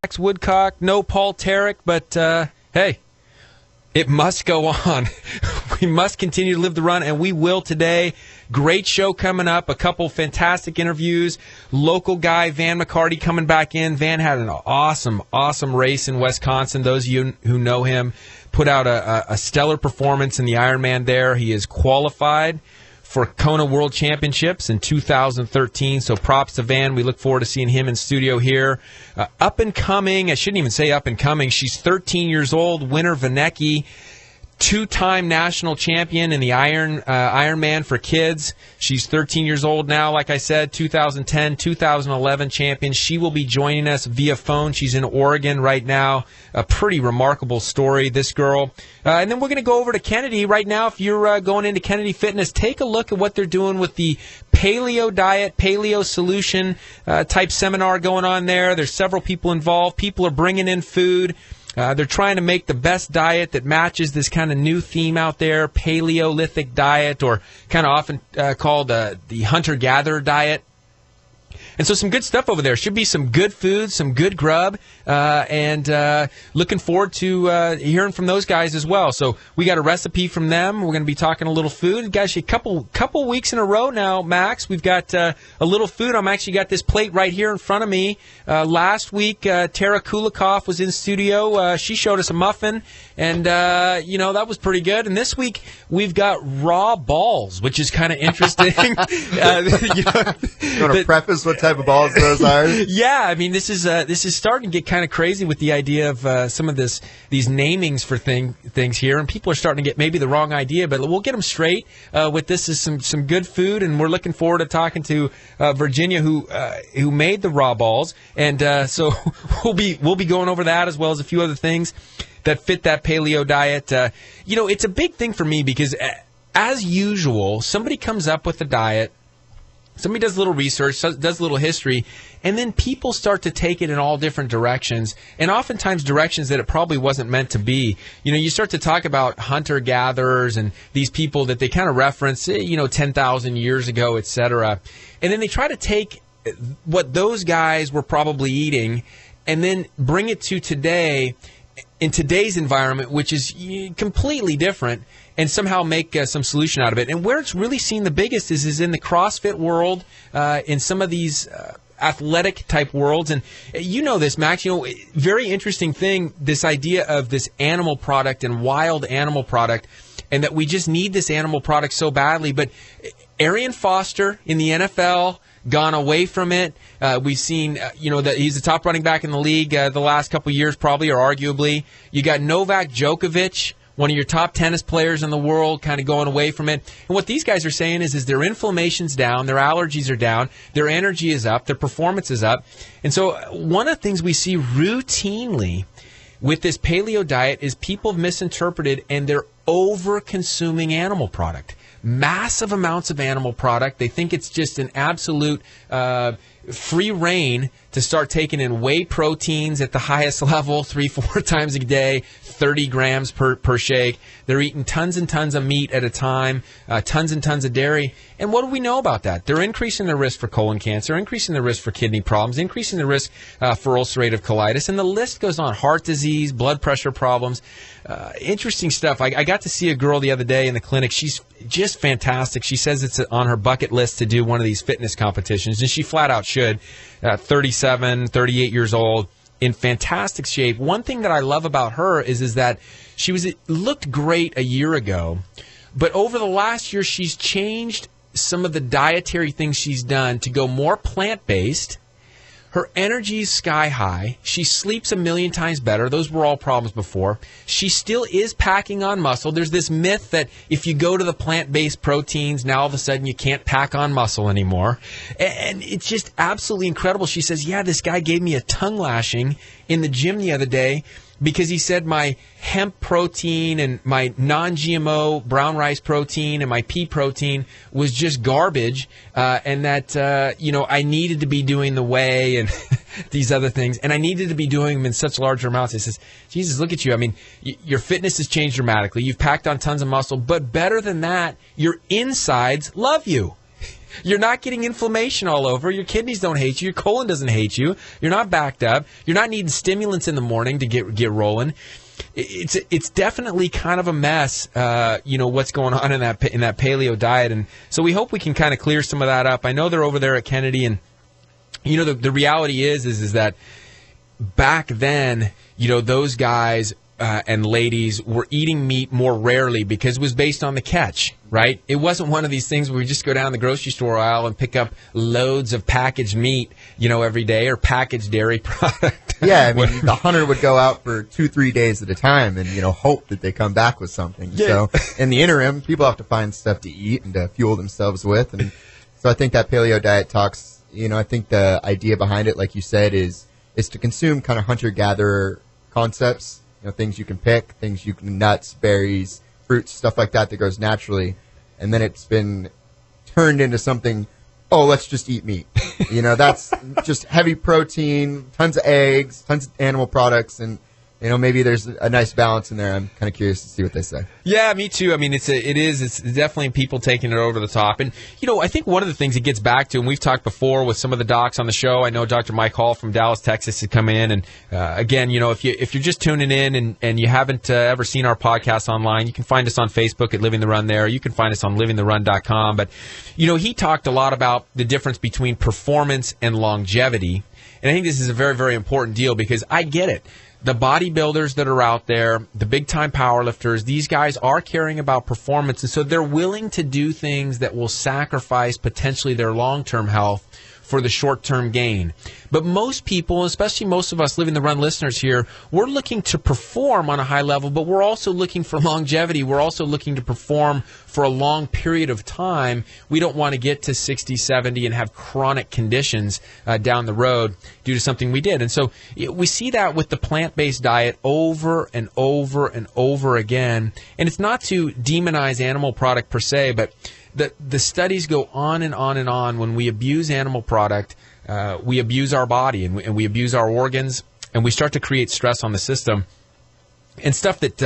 Max Woodcock, no Paul Tarek, but hey, it must go on. We must continue to live the run, and we will today. Great show coming up, a couple fantastic interviews. Local guy, Van McCarty, coming back in. Van had an awesome race in Wisconsin. Those of you who know him, put out a stellar performance in the Ironman there. He is qualified for Kona World Championships in 2013, so props to Van. We look forward to seeing him in studio here. Up and coming, I shouldn't even say up and coming, she's 13 years old, Winter Vanecki, two-time national champion in the Ironman for kids. She's 13 years old now, like I said, 2010, 2011 champion. She will be joining us via phone. She's in Oregon right now. A pretty remarkable story, this girl. And then we're going to go over to Kennedy right now. If you're going into Kennedy Fitness, take a look at what they're doing with the Paleo Diet, Paleo Solution type seminar going on there. There's several people involved. People are bringing in food. They're trying to make the best diet that matches this kind of new theme out there, Paleolithic diet, or kind of often called the hunter-gatherer diet. And so some good stuff over there. Should be some good food, some good grub, and looking forward to hearing from those guys as well. So we got a recipe from them. We're going to be talking a little food. Guys, a couple weeks in a row now, Max, we've got a little food. I'm actually got this plate right here in front of me. Last week, Tara Kulikoff was in studio. She showed us a muffin, and, that was pretty good. And this week, we've got raw balls, which is kind of interesting. You want to preface what type of balls those are? Yeah, I mean, this is starting to get kind of crazy with the idea of some of these namings for things here, and people are starting to get maybe the wrong idea, but we'll get them straight with this is some good food, and we're looking forward to talking to Virginia, who made the raw balls, and so we'll be going over that as well as a few other things that fit that paleo diet. It's a big thing for me because, as usual, somebody comes up with a diet. Somebody does a little research, does a little history, and then people start to take it in all different directions, and oftentimes directions that it probably wasn't meant to be. You start to talk about hunter-gatherers and these people that they kind of reference, 10,000 years ago, etc. And then they try to take what those guys were probably eating and then bring it to today, in today's environment, which is completely different, and somehow make some solution out of it. And where it's really seen the biggest is in the CrossFit world, in some of these athletic type worlds. And you know this, Max, very interesting thing, this idea of this animal product and wild animal product, and that we just need this animal product so badly. But Arian Foster in the NFL, gone away from it. We've seen, that he's the top running back in the league the last couple of years, probably, or arguably. You got Novak Djokovic, one of your top tennis players in the world, kind of going away from it. And what these guys are saying is their inflammation's down, their allergies are down, their energy is up, their performance is up. And so one of the things we see routinely with this paleo diet is people have misinterpreted, and they're over-consuming animal product. Massive amounts of animal product. They think it's just an absolute free reign to start taking in whey proteins at the highest level 3-4 times a day, 30 grams per shake. They're eating tons and tons of meat at a time, tons and tons of dairy. And what do we know about that? They're increasing their risk for colon cancer, increasing the risk for kidney problems, increasing the risk for ulcerative colitis, and the list goes on. Heart disease, blood pressure problems. Interesting stuff. I got to see a girl the other day in the clinic. She's just fantastic. She says it's on her bucket list to do one of these fitness competitions, and she flat out should. 37, 38 years old, in fantastic shape. One thing that I love about her is that she looked great a year ago, but over the last year she's changed some of the dietary things she's done to go more plant-based. Her energy is sky high. She sleeps 1,000,000 times better. Those were all problems before. She still is packing on muscle. There's this myth that if you go to the plant-based proteins, now all of a sudden you can't pack on muscle anymore. And it's just absolutely incredible. She says, yeah, this guy gave me a tongue lashing in the gym the other day because he said my hemp protein and my non-GMO brown rice protein and my pea protein was just garbage, and that, I needed to be doing the whey and these other things, and I needed to be doing them in such larger amounts. He says, Jesus, look at you. I mean, your fitness has changed dramatically. You've packed on tons of muscle, but better than that, your insides love you. You're not getting inflammation all over. Your kidneys don't hate you. Your colon doesn't hate you. You're not backed up. You're not needing stimulants in the morning to get rolling. It's definitely kind of a mess, what's going on in that paleo diet. And so we hope we can kind of clear some of that up. I know they're over there at Kennedy, and the reality is that back then, those guys and ladies were eating meat more rarely because it was based on the catch, right? It wasn't one of these things where we just go down the grocery store aisle and pick up loads of packaged meat, every day, or packaged dairy product. Yeah, I mean, the hunter would go out for 2-3 days at a time and, hope that they come back with something. Yeah. So in the interim, people have to find stuff to eat and to fuel themselves with. And so I think that paleo diet talks, I think the idea behind it, like you said, is to consume kind of hunter-gatherer concepts. Things you can pick, nuts, berries, fruits, stuff like that grows naturally. And then it's been turned into something, let's just eat meat. That's just heavy protein, tons of eggs, tons of animal products, and maybe there's a nice balance in there. I'm kind of curious to see what they say. Yeah, me too. I mean, it's definitely people taking it over the top. And, I think one of the things it gets back to, and we've talked before with some of the docs on the show, I know Dr. Mike Hall from Dallas, Texas has come in. And, again, if you're just tuning in and you haven't ever seen our podcast online, you can find us on Facebook at Living the Run there. You can find us on livingtherun.com. But, he talked a lot about the difference between performance and longevity. And I think this is a very, very important deal because I get it. The bodybuilders that are out there, the big-time powerlifters, these guys are caring about performance, and so they're willing to do things that will sacrifice potentially their long-term health for the short-term gain. But most people, especially most of us Living the Run listeners here, we're looking to perform on a high level, but we're also looking for longevity. We're also looking to perform for a long period of time. We don't want to get to 60, 70 and have chronic conditions down the road due to something we did. And so we see that with the plant-based diet over and over and over again. And it's not to demonize animal product per se, but the studies go on and on and on. When we abuse animal product, we abuse our body and we abuse our organs, and we start to create stress on the system and stuff that,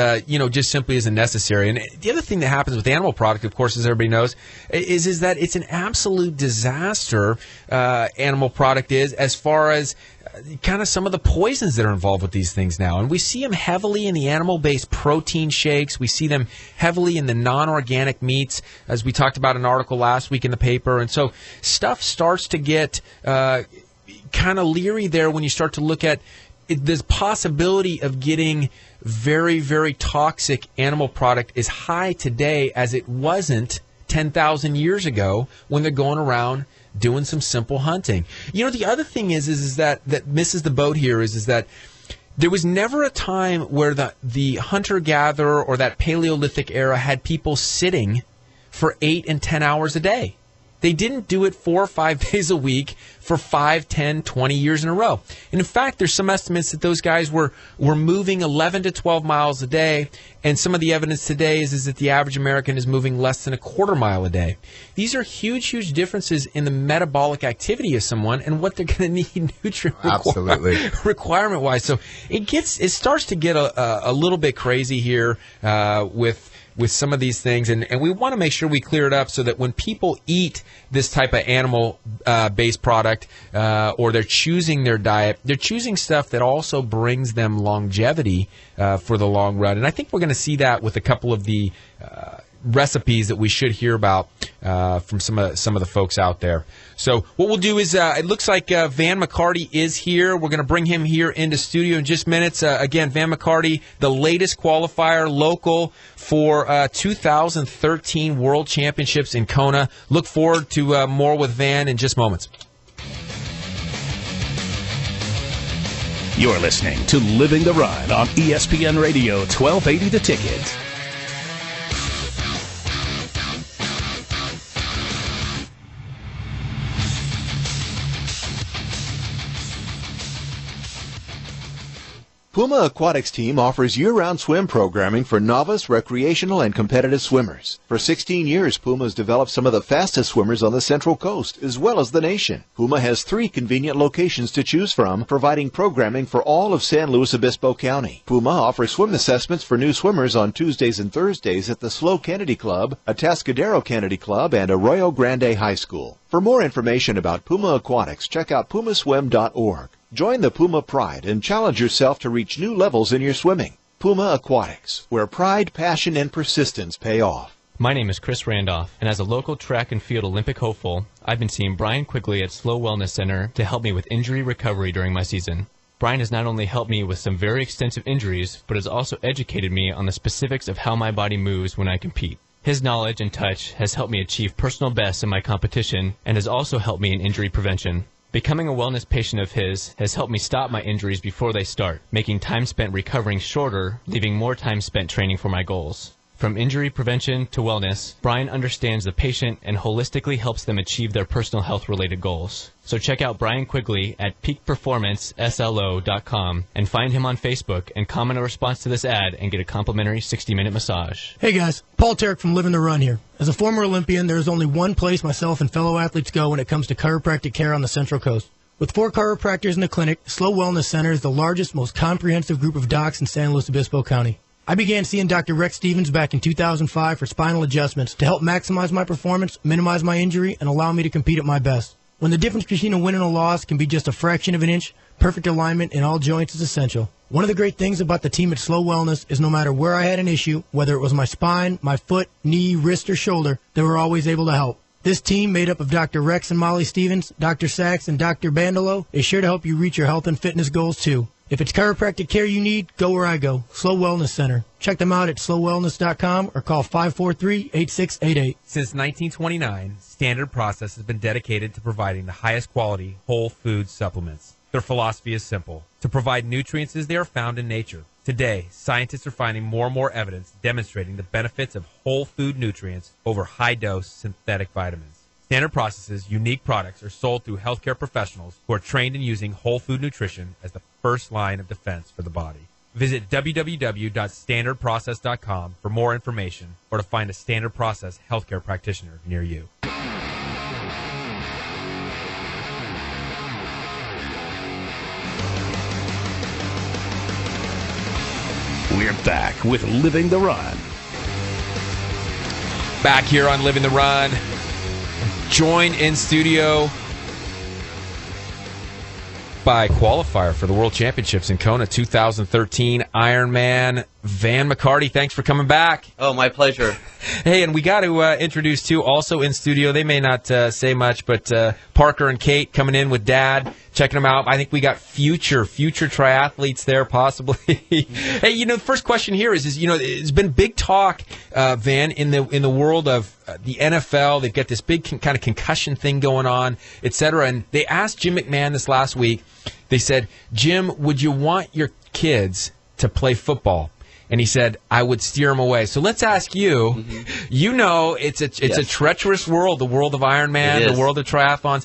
just simply isn't necessary. And the other thing that happens with animal product, of course, as everybody knows, is that it's an absolute disaster, animal product is, as far as kind of some of the poisons that are involved with these things now. And we see them heavily in the animal-based protein shakes. We see them heavily in the non-organic meats, as we talked about an article last week in the paper. And so stuff starts to get kind of leery there when you start to look at the possibility of getting very, very toxic animal product is high today as it wasn't 10,000 years ago when they're going around doing some simple hunting. The other thing is that misses the boat here is that there was never a time where the hunter-gatherer or that Paleolithic era had people sitting for 8 and 10 hours a day. They didn't do it 4 or 5 days a week for 5, 10, 20 years in a row. And in fact, there's some estimates that those guys were moving 11 to 12 miles a day. And some of the evidence today is that the average American is moving less than a quarter mile a day. These are huge, huge differences in the metabolic activity of someone and what they're going to need nutrient requirement-wise. So it starts to get a little bit crazy here with some of these things, and we want to make sure we clear it up so that when people eat this type of animal-based product or they're choosing their diet, they're choosing stuff that also brings them longevity for the long run. And I think we're going to see that with a couple of the recipes that we should hear about from some of the folks out there. So what we'll do is it looks like Van McCarty is here. We're going to bring him here into studio in just minutes. Again, Van McCarty, the latest qualifier local for 2013 World Championships in Kona. Look forward to more with Van in just moments. You're listening to Living the Run on ESPN Radio 1280 The Ticket. Puma Aquatics team offers year-round swim programming for novice, recreational, and competitive swimmers. For 16 years, Puma has developed some of the fastest swimmers on the Central Coast, as well as the nation. Puma has 3 convenient locations to choose from, providing programming for all of San Luis Obispo County. Puma offers swim assessments for new swimmers on Tuesdays and Thursdays at the SLO Kennedy Club, Atascadero Kennedy Club, and Arroyo Grande High School. For more information about Puma Aquatics, check out pumaswim.org. Join the Puma Pride and challenge yourself to reach new levels in your swimming. Puma Aquatics, where pride, passion, and persistence pay off. My name is Chris Randolph, and as a local track and field Olympic hopeful, I've been seeing Brian Quigley at SLO Wellness Center to help me with injury recovery during my season. Brian has not only helped me with some very extensive injuries, but has also educated me on the specifics of how my body moves when I compete. His knowledge and touch has helped me achieve personal bests in my competition and has also helped me in injury prevention. Becoming a wellness patient of his has helped me stop my injuries before they start, making time spent recovering shorter, leaving more time spent training for my goals. From injury prevention to wellness, Brian understands the patient and holistically helps them achieve their personal health-related goals. So check out Brian Quigley at peakperformanceslo.com and find him on Facebook and comment a response to this ad and get a complimentary 60-minute massage. Hey guys, Paul Tarek from Living the Run here. As a former Olympian, there is only one place myself and fellow athletes go when it comes to chiropractic care on the Central Coast. With 4 chiropractors in the clinic, SLO Wellness Center is the largest, most comprehensive group of docs in San Luis Obispo County. I began seeing Dr. Rex Stevens back in 2005 for spinal adjustments to help maximize my performance, minimize my injury, and allow me to compete at my best. When the difference between a win and a loss can be just a fraction of an inch, perfect alignment in all joints is essential. One of the great things about the team at SLO Wellness is no matter where I had an issue, whether it was my spine, my foot, knee, wrist, or shoulder, they were always able to help. This team, made up of Dr. Rex and Molly Stevens, Dr. Sachs, and Dr. Bandolo, is sure to help you reach your health and fitness goals too. If it's chiropractic care you need, go where I go, SLO Wellness Center. Check them out at slowwellness.com or call 543-8688. Since 1929, Standard Process has been dedicated to providing the highest quality whole food supplements. Their philosophy is simple: to provide nutrients as they are found in nature. Today, scientists are finding more and more evidence demonstrating the benefits of whole food nutrients over high-dose synthetic vitamins. Standard Process's unique products are sold through healthcare professionals who are trained in using whole food nutrition as the first line of defense for the body. Visit www.standardprocess.com for more information or to find a Standard Process healthcare practitioner near you. We're back with Living the Run. Back here on Living the Run. Joined in studio by qualifier for the World Championships in Kona 2013 Ironman, Van McCarty. Thanks for coming back. Oh, my pleasure. Hey, and we got to introduce, too, also in studio. They may not say much, but Parker and Kate coming in with Dad, checking them out. I think we got future triathletes there, possibly. Hey, the first question here is it's been big talk, Van, in the world of the NFL. They've got this big kind of concussion thing going on, et cetera. And they asked Jim McMahon this last week. They said, Jim, would you want your kids to play football? And he said, I would steer them away. So let's ask you. Mm-hmm. It's a treacherous world, the world of Ironman, the world of triathlons.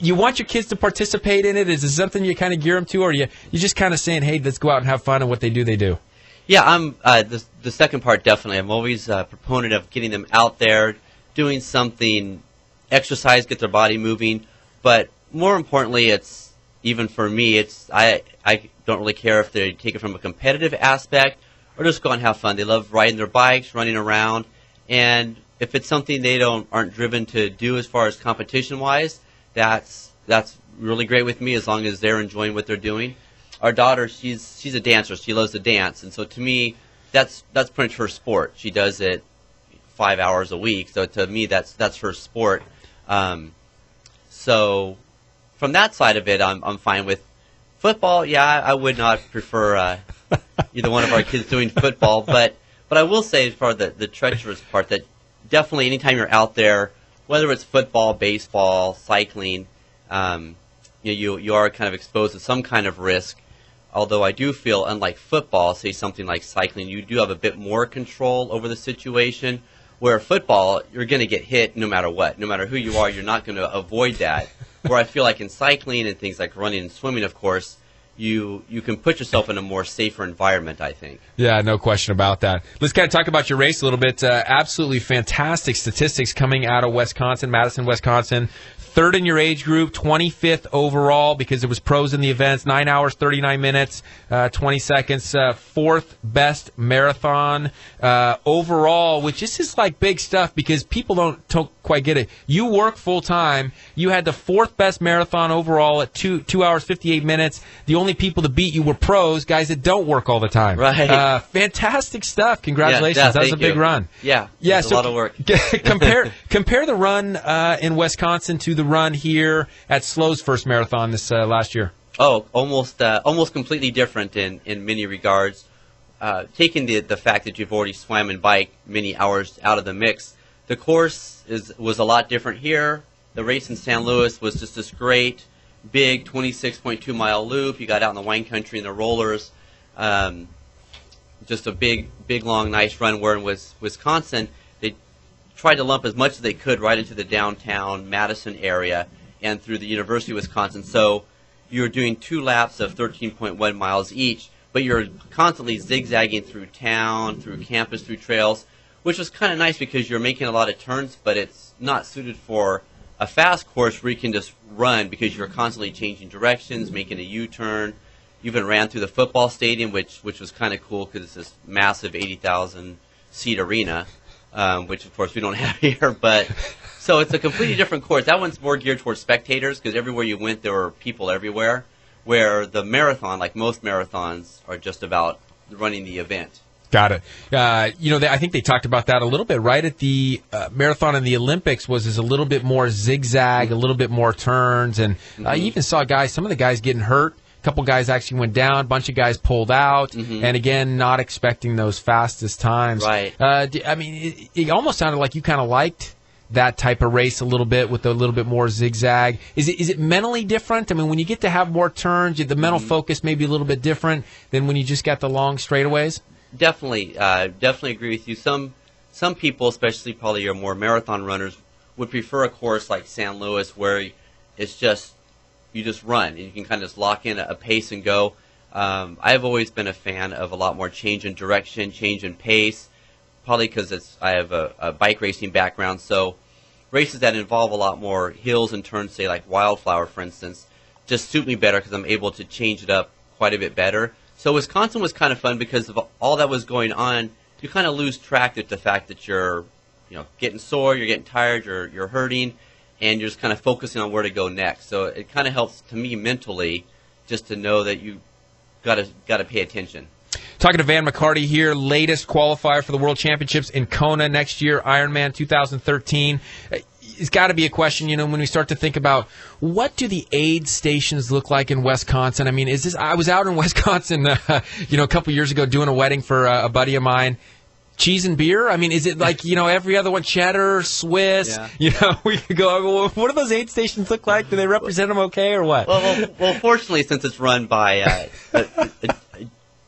You want your kids to participate in it? Is it something you kind of gear them to, or are you just kind of saying, hey, let's go out and have fun, and what they do, they do? Yeah, I'm the second part, definitely. I'm always a proponent of getting them out there, doing something, exercise, get their body moving. But more importantly, it's, even for me, I don't really care if they take it from a competitive aspect or just go and have fun. They love riding their bikes, running around, and if it's something they aren't driven to do as far as competition-wise, that's really great with me as long as they're enjoying what they're doing. Our daughter, she's a dancer. She loves to dance, and so to me, that's pretty much her sport. She does it 5 hours a week, so to me, that's her sport. So from that side of it, I'm fine with. Football, yeah, I would not prefer either one of our kids doing football, but I will say as far as the treacherous part, that definitely anytime you're out there, whether it's football, baseball, cycling, you are kind of exposed to some kind of risk. Although I do feel, unlike football, say something like cycling, you do have a bit more control over the situation. Where football, you're going to get hit no matter what. No matter who you are, you're not going to avoid that. Where I feel like in cycling and things like running and swimming, of course, you can put yourself in a more safer environment, I think. Yeah, no question about that. Let's kind of talk about your race a little bit. Absolutely fantastic statistics coming out of Wisconsin, Madison, Wisconsin. Third in your age group, 25th overall because there was pros in the events, 9 hours, 39 minutes, 20 seconds. Fourth best marathon overall, which this is like big stuff because people don't quite get it. You work full time. You had the fourth best marathon overall at 2 hours, 58 minutes. The only people to beat you were pros, guys that don't work all the time. Right. Fantastic stuff. Congratulations. Yeah, That was a big run. Yeah, it's a lot of work. compare the run in Wisconsin to the run here at Slow's first marathon this last year. Oh, almost completely different in many regards. Taking the fact that you've already swam and biked many hours out of the mix, the course was a lot different here. The race in San Luis was just this great, big 26.2 mile loop. You got out in the wine country and the rollers. Just a big, long, nice run. Where in Wisconsin, they tried to lump as much as they could right into the downtown Madison area and through the University of Wisconsin. So you're doing 2 laps of 13.1 miles each, but you're constantly zigzagging through town, through campus, through trails, which was kind of nice because you're making a lot of turns, but it's not suited for a fast course where you can just run because you're constantly changing directions, making a U-turn. You even ran through the football stadium, which was kind of cool because it's this massive 80,000 seat arena, which of course we don't have here. But so it's a completely different course. That one's more geared towards spectators because everywhere you went there were people everywhere. Where the marathon, like most marathons, are just about running the event. Got it. I think they talked about that a little bit, right? At the marathon in the Olympics is a little bit more zigzag, a little bit more turns, and you even saw some of the guys getting hurt. A couple guys actually went down, a bunch of guys pulled out, and again, not expecting those fastest times. Right. It almost sounded like you kind of liked that type of race a little bit with a little bit more zigzag. Is it mentally different? I mean, when you get to have more turns, the mental focus may be a little bit different than when you just got the long straightaways? Definitely agree with you. Some people, especially probably your more marathon runners, would prefer a course like San Luis where it's just you just run and you can kind of just lock in a pace and go. I've always been a fan of a lot more change in direction, change in pace, probably because I have a bike racing background. So races that involve a lot more hills and turns, say like Wildflower, for instance, just suit me better because I'm able to change it up quite a bit better. So Wisconsin was kind of fun because of all that was going on. You kind of lose track of the fact that you're, getting sore, you're getting tired, you're hurting, and you're just kind of focusing on where to go next. So it kind of helps to me mentally just to know that you got to pay attention. Talking to Van McCarty here, latest qualifier for the World Championships in Kona next year, Ironman 2013. It's got to be a question, when we start to think about what do the aid stations look like in Wisconsin? I mean, I was out in Wisconsin, a couple years ago doing a wedding for a buddy of mine. Cheese and beer? I mean, is it like, every other one, cheddar, Swiss? Yeah. We could go, well, what do those aid stations look like? Do they represent them okay or what? Well, fortunately, since it's run by a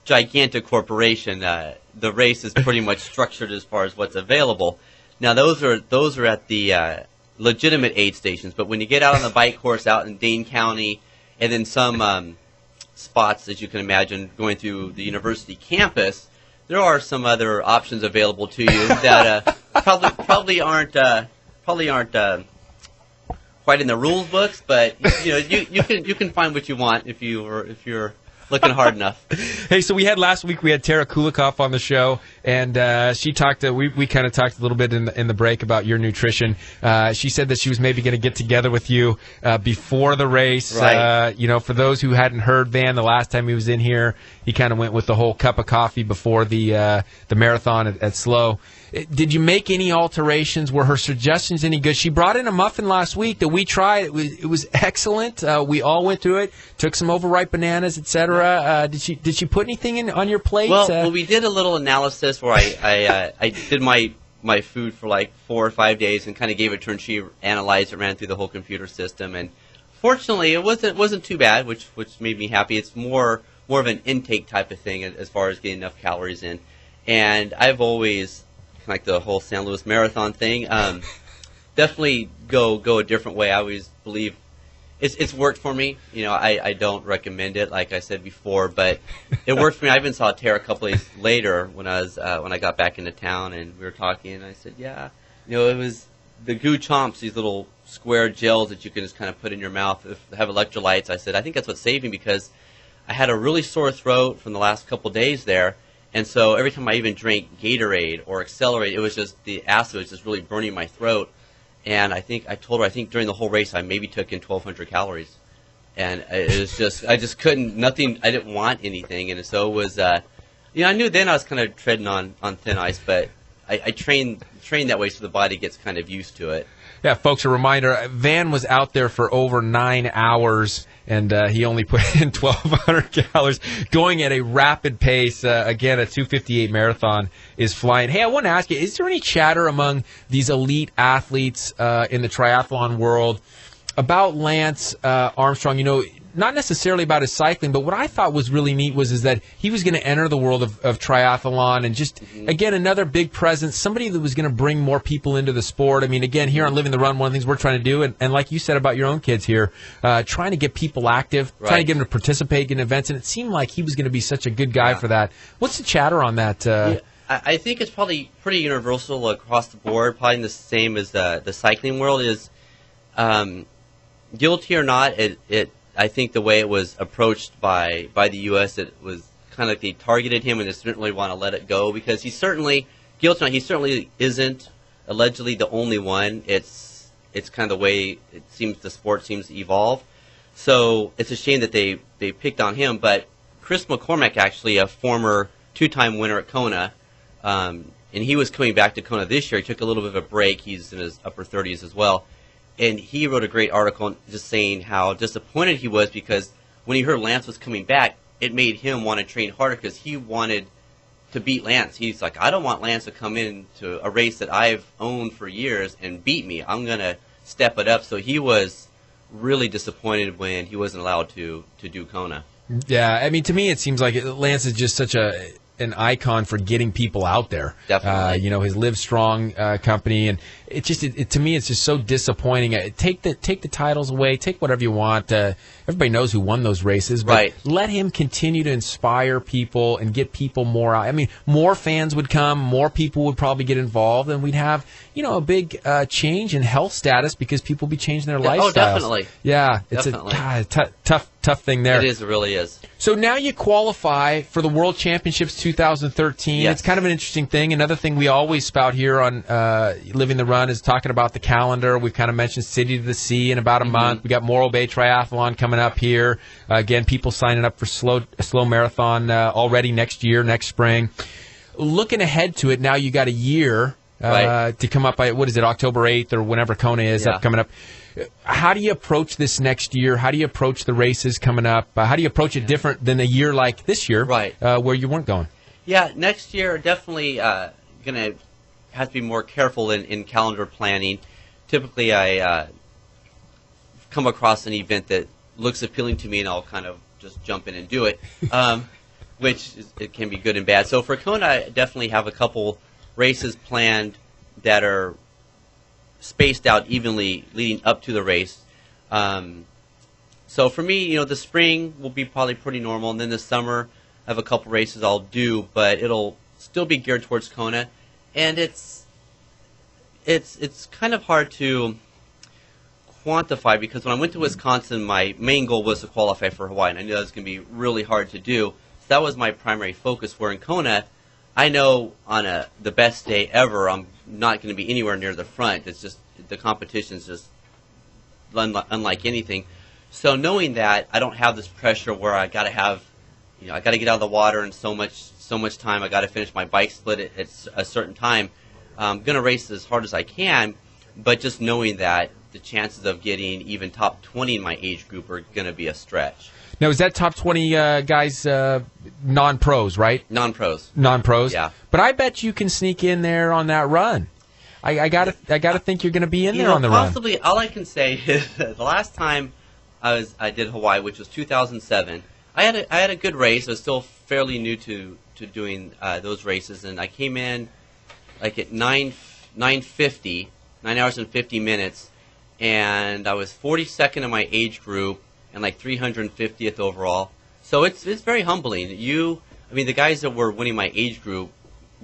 gigantic corporation, the race is pretty much structured as far as what's available. Now, those are at the legitimate aid stations, but when you get out on the bike course out in Dane County, and then some spots, as you can imagine, going through the university campus, there are some other options available to you that probably aren't quite in the rules books, but you can find what you want if you're looking hard enough. Hey, so last week we had Tara Kulikoff on the show, and she talked. We kind of talked a little bit in the break about your nutrition. She said that she was maybe going to get together with you before the race. Right. For those who hadn't heard Van, the last time he was in here, he kind of went with the whole cup of coffee before the marathon at Slow. Did you make any alterations? Were her suggestions any good? She brought in a muffin last week that we tried. It was excellent. We all went through it. Took some overripe bananas, etc. Did she put anything on your plate? Well, we did a little analysis where I did my food for like 4 or 5 days and kind of gave it to her, and she analyzed it, ran through the whole computer system, and fortunately it wasn't too bad, which made me happy. It's more of an intake type of thing as far as getting enough calories in, and I've always, like the whole San Luis Marathon thing, definitely go a different way. I always believe it's worked for me. I don't recommend it, like I said before, but it worked for me. I even saw Tara a couple days later when I got back into town, and we were talking, and I said, yeah, it was the Goo Chomps, these little square gels that you can just kind of put in your mouth if they have electrolytes. I said, I think that's what saved me, because I had a really sore throat from the last couple days there, and so every time I even drank Gatorade or Accelerate, it was just the acid was just really burning my throat. And I told her, during the whole race I maybe took in 1,200 calories. And it was just, I just couldn't, nothing, I didn't want anything. And so it was, I knew then I was kind of treading on thin ice, but I trained that way so the body gets kind of used to it. Yeah, folks, a reminder, Van was out there for over 9 hours, and he only put in 1,200 calories, going at a rapid pace. Again, a 2:58 marathon is flying. Hey, I want to ask you, is there any chatter among these elite athletes in the triathlon world about Lance Armstrong? Not necessarily about his cycling, but what I thought was really neat is that he was going to enter the world of triathlon and just, again, another big presence, somebody that was going to bring more people into the sport. I mean, again, here on Living the Run, one of the things we're trying to do, and like you said about your own kids here, trying to get people active, trying to get them to participate in events, and it seemed like he was going to be such a good guy for that. What's the chatter on that? I think it's probably pretty universal across the board, probably the same as the cycling world is. Guilty or not, I think the way it was approached by the U.S., it was kind of like they targeted him and they didn't really want to let it go, because he certainly isn't allegedly the only one. It's kind of the way it seems the sport seems to evolve. So it's a shame that they picked on him. But Chris McCormack, actually a former 2-time winner at Kona, and he was coming back to Kona this year. He took a little bit of a break. He's in his upper 30s as well. And he wrote a great article just saying how disappointed he was, because when he heard Lance was coming back, it made him want to train harder, because he wanted to beat Lance. He's like, I don't want Lance to come into a race that I've owned for years and beat me. I'm going to step it up. So he was really disappointed when he wasn't allowed to do Kona. Yeah, I mean, to me it seems like Lance is just such an icon for getting people out there. Definitely. His Live Strong company, and to me it's just so disappointing. Take the titles away, take whatever you want. Everybody knows who won those races, but let him continue to inspire people and get people more out. I mean, more fans would come, more people would probably get involved, and we'd have a big change in health status, because people would be changing their lifestyles. Oh, definitely. Yeah, it's a tough thing there. It is, it really is. So now you qualify for the World Championships 2013. Yes. It's kind of an interesting thing. Another thing we always spout here on Living the Run is talking about the calendar. We've kind of mentioned City to the Sea in about a month. We got Morro Bay Triathlon coming up here. Again, people signing up for a slow marathon already next year, next spring. Looking ahead to it, now you got a year to come up by, October 8th or whenever Kona is up coming up. How do you approach this next year? How do you approach the races coming up? How do you approach it different than a year like this year, where you weren't going? Yeah, next year definitely going to have to be more careful in calendar planning. Typically, I come across an event that looks appealing to me, and I'll kind of just jump in and do it, it can be good and bad. So for Kona, I definitely have a couple races planned that are spaced out evenly leading up to the race. So for me, the spring will be probably pretty normal, and then the summer I have a couple races I'll do, but it'll still be geared towards Kona. And it's kind of hard to quantify, because when I went to Wisconsin, my main goal was to qualify for Hawaii, and I knew that was going to be really hard to do. So that was my primary focus. Where in Kona, I know on the best day ever, I'm not going to be anywhere near the front. It's just the competition's just unlike anything. So knowing that, I don't have this pressure where I got to have, I got to get out of the water in so much time. I got to finish my bike split at a certain time. I'm going to race as hard as I can, but just knowing that the chances of getting even top 20 in my age group are going to be a stretch. Now, is that top 20 guys non-pros, right? Non-pros. Non-pros? Yeah. But I bet you can sneak in there on that run. I gotta think you're going to be in there on the possibly, run. All I can say is the last time I did Hawaii, which was 2007, I had a good race. I was still fairly new to doing those races, and I came in like at 9 hours and 50 minutes, and I was 42nd in my age group and like 350th overall. So it's very humbling. The guys that were winning my age group,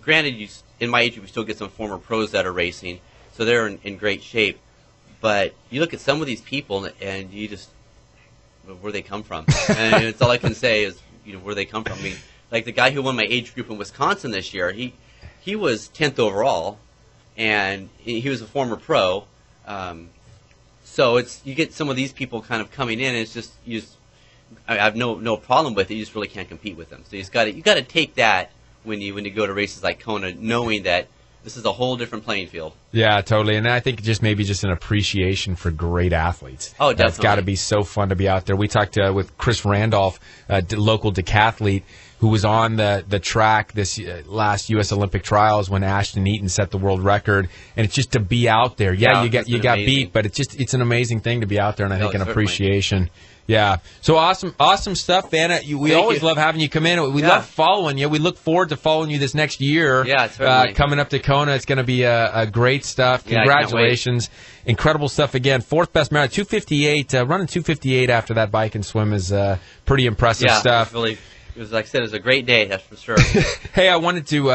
granted, in my age group, you still get some former pros that are racing, so they're in great shape. But you look at some of these people, and you just, where they come from. And it's all I can say is, where they come from. I mean, like the guy who won my age group in Wisconsin this year, he was 10th overall, and he was a former pro. So you get some of these people kind of coming in, and it's just I have no problem with it. You just really can't compete with them. So you got to take that when you go to races like Kona, knowing that this is a whole different playing field. Yeah, totally. And I think maybe just an appreciation for great athletes. Oh, definitely. It's got to be so fun to be out there. We talked with Chris Randolph, local decathlete, who was on the track this last U.S. Olympic trials when Ashton Eaton set the world record. And it's just to be out there. Yeah, you got beat, but it's an amazing thing to be out there, and I think an appreciation. Yeah. So awesome stuff, Vanna. We always love having you come in. We love following you. We look forward to following you this next year. Yeah, certainly. Coming up to Kona, it's going to be a great stuff. Congratulations. Incredible stuff again. Fourth best marathon, 2:58. Running 2:58 after that bike and swim is pretty impressive stuff. It was, like I said, it was a great day, that's for sure. Hey, I wanted to,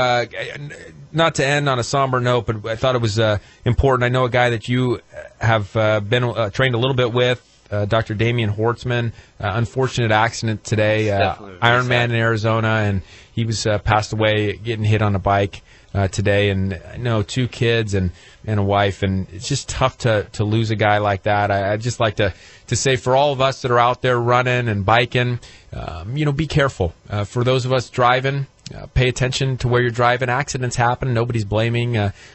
not to end on a somber note, but I thought it was important. I know a guy that you have been trained a little bit with, Dr. Damian Hortzman. Unfortunate accident today, Ironman in Arizona, and he was passed away getting hit on a bike today. And I know 2 kids and a wife, and it's just tough to lose a guy like that. I'd just like to say for all of us that are out there running and biking, be careful. For those of us driving, pay attention to where you're driving. Accidents happen. Nobody's blaming,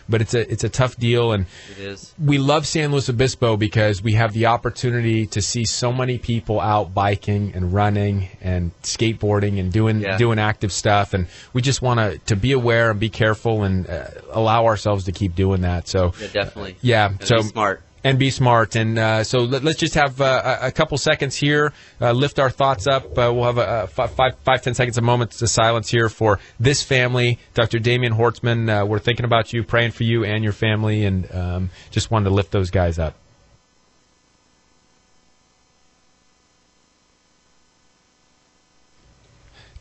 but it's a tough deal. And it is. We love San Luis Obispo because we have the opportunity to see so many people out biking and running and skateboarding and doing active stuff. And we just want to be aware and be careful and allow ourselves to keep doing that. So definitely. Yeah. And be smart. And be smart. And so let's just have a couple seconds here, lift our thoughts up. We'll have 5-10 seconds, a moment of silence here for this family. Dr. Damian Hortzman, we're thinking about you, praying for you and your family, and just wanted to lift those guys up.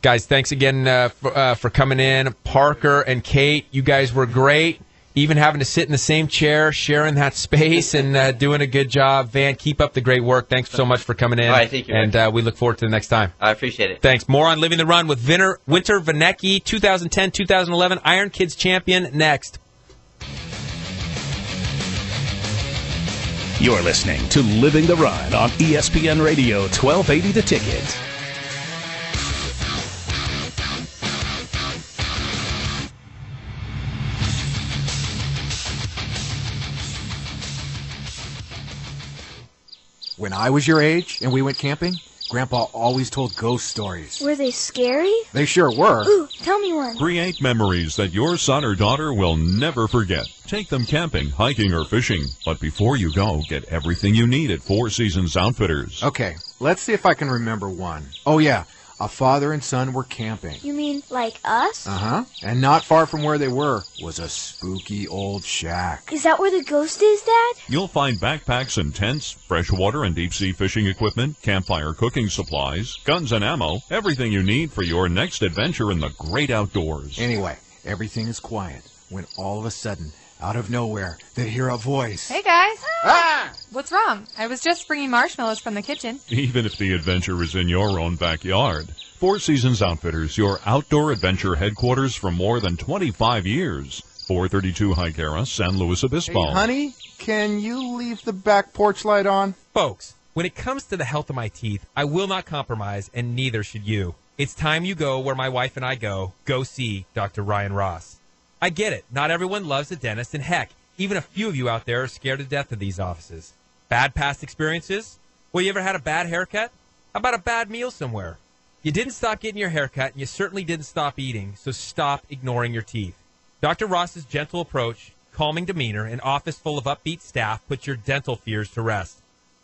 Guys, thanks again for coming in. Parker and Kate, you guys were great. Even having to sit in the same chair, sharing that space, and doing a good job. Van, keep up the great work. Thanks so much for coming in. All right, thank you. And we look forward to the next time. I appreciate it. Thanks. More on Living the Run with Winter Vanecki, 2010-2011 Iron Kids champion, next. You're listening to Living the Run on ESPN Radio 1280 The Ticket. When I was your age and we went camping, Grandpa always told ghost stories. Were they scary? They sure were. Ooh, tell me one. Create memories that your son or daughter will never forget. Take them camping, hiking, or fishing. But before you go, get everything you need at Four Seasons Outfitters. Okay, let's see if I can remember one. Oh, yeah. A father and son were camping. You mean like us? Uh-huh. And not far from where they were was a spooky old shack. Is that where the ghost is, Dad? You'll find backpacks and tents, freshwater and deep-sea fishing equipment, campfire cooking supplies, guns and ammo, everything you need for your next adventure in the great outdoors. Anyway, everything is quiet when all of a sudden, out of nowhere, they hear a voice. Hey, guys. Ah! What's wrong? I was just bringing marshmallows from the kitchen. Even if the adventure is in your own backyard. Four Seasons Outfitters, your outdoor adventure headquarters for more than 25 years. 432 High Cara, San Luis Obispo. Hey, honey, can you leave the back porch light on? Folks, when it comes to the health of my teeth, I will not compromise, and neither should you. It's time you go where my wife and I go. Go see Dr. Ryan Ross. I get it. Not everyone loves a dentist, and heck, even a few of you out there are scared to death of these offices. Bad past experiences? Well, you ever had a bad haircut? How about a bad meal somewhere? You didn't stop getting your haircut, and you certainly didn't stop eating, so stop ignoring your teeth. Dr. Ross's gentle approach, calming demeanor, and office full of upbeat staff put your dental fears to rest.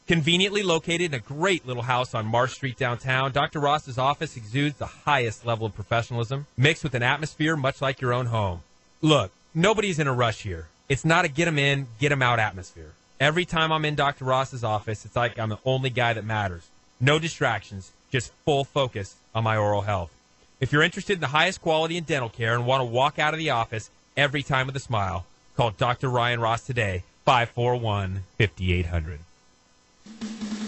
Conveniently located in a great little house on Marsh Street downtown, Dr. Ross's office exudes the highest level of professionalism, mixed with an atmosphere much like your own home. Look, nobody's in a rush here. It's not a get 'em in, get 'em out atmosphere. Every time I'm in Dr. Ross's office, it's like I'm the only guy that matters. No distractions, just full focus on my oral health. If you're interested in the highest quality in dental care and want to walk out of the office every time with a smile, call Dr. Ryan Ross today, 541-5800.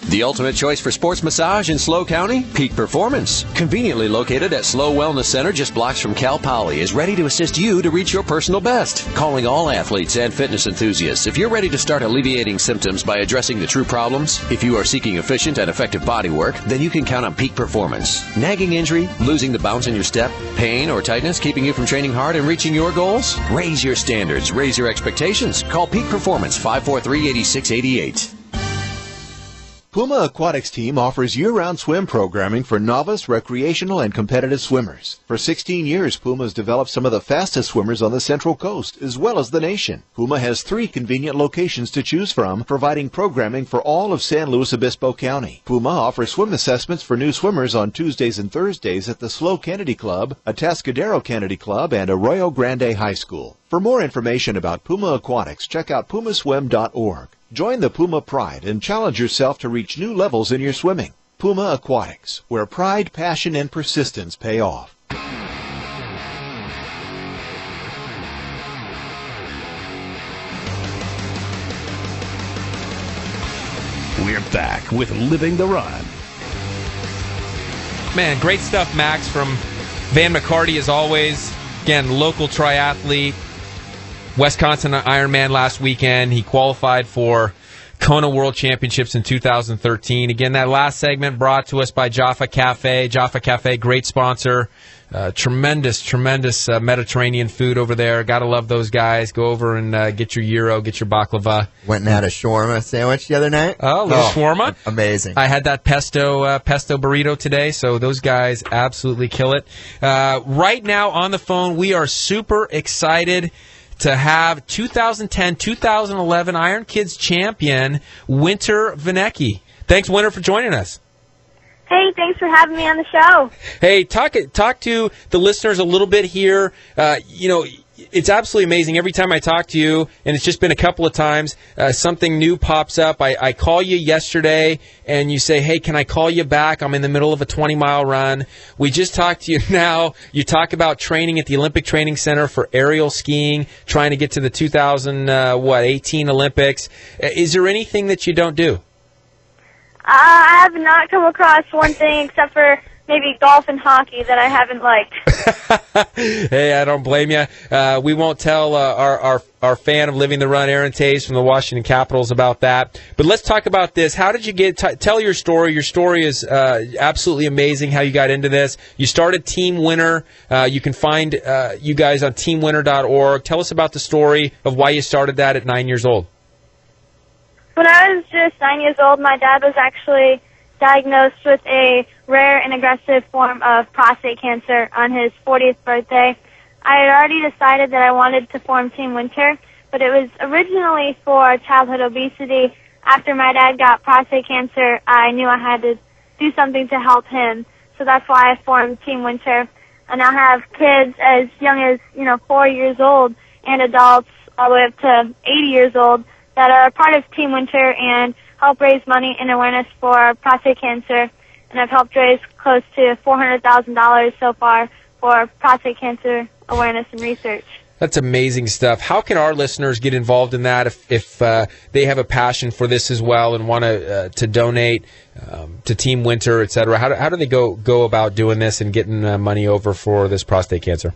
The ultimate choice for sports massage in SLO County? Peak Performance. Conveniently located at SLO Wellness Center just blocks from Cal Poly is ready to assist you to reach your personal best. Calling all athletes and fitness enthusiasts. If you're ready to start alleviating symptoms by addressing the true problems, if you are seeking efficient and effective body work, then you can count on Peak Performance. Nagging injury, losing the bounce in your step, pain or tightness keeping you from training hard and reaching your goals? Raise your standards, raise your expectations. Call Peak Performance 543-8688. Puma Aquatics team offers year-round swim programming for novice, recreational, and competitive swimmers. For 16 years, Puma has developed some of the fastest swimmers on the Central Coast, as well as the nation. Puma has 3 convenient locations to choose from, providing programming for all of San Luis Obispo County. Puma offers swim assessments for new swimmers on Tuesdays and Thursdays at the SLO Kennedy Club, Atascadero Kennedy Club, and Arroyo Grande High School. For more information about Puma Aquatics, check out pumaswim.org. Join the Puma Pride and challenge yourself to reach new levels in your swimming. Puma Aquatics, where pride, passion, and persistence pay off. We're back with Living the Run. Man, great stuff, Max, from Van McCarty, as always. Again, local triathlete. Wisconsin Ironman last weekend. He qualified for Kona World Championships in 2013. Again, that last segment brought to us by Jaffa Cafe. Jaffa Cafe, great sponsor. Tremendous Mediterranean food over there. Gotta love those guys. Go over and get your gyro, get your baklava. Went and had a shawarma sandwich the other night. Oh, a little shawarma. Amazing. I had that pesto burrito today, so those guys absolutely kill it. Right now on the phone, we are super excited to have 2010-2011 Iron Kids champion Winter Vanecki. Thanks, Winter, for joining us. Hey, thanks for having me on the show. Hey, talk to the listeners a little bit here. It's absolutely amazing. Every time I talk to you, and it's just been a couple of times, something new pops up. I call you yesterday, and you say, hey, can I call you back? I'm in the middle of a 20-mile run. We just talked to you now. You talk about training at the Olympic Training Center for aerial skiing, trying to get to the 2018 Olympics. Is there anything that you don't do? I have not come across one thing except for maybe golf and hockey that I haven't liked. Hey, I don't blame you. We won't tell our fan of Living the Run, Aaron Tays from the Washington Capitals, about that. But let's talk about this. How did you tell your story? Your story is absolutely amazing, how you got into this. You started Team Winter. You can find you guys on teamwinter.org. Tell us about the story of why you started that at 9 years old. When I was just 9 years old, my dad was actually diagnosed with a rare and aggressive form of prostate cancer on his 40th birthday. I had already decided that I wanted to form Team Winter, but it was originally for childhood obesity. After my dad got prostate cancer, I knew I had to do something to help him, so that's why I formed Team Winter. I now have kids as young as 4 years old and adults all the way up to 80 years old that are a part of Team Winter and help raise money and awareness for prostate cancer. And I've helped raise close to $400,000 so far for prostate cancer awareness and research. That's amazing stuff. How can our listeners get involved in that if they have a passion for this as well and want to donate to Team Winter, et cetera? How do they go about doing this and getting money over for this prostate cancer?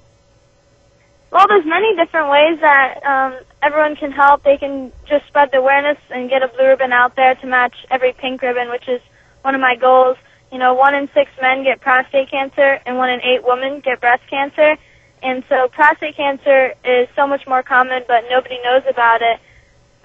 Well, there's many different ways that everyone can help. They can just spread the awareness and get a blue ribbon out there to match every pink ribbon, which is one of my goals. 1 in 6 men get prostate cancer and 1 in 8 women get breast cancer. And so prostate cancer is so much more common, but nobody knows about it.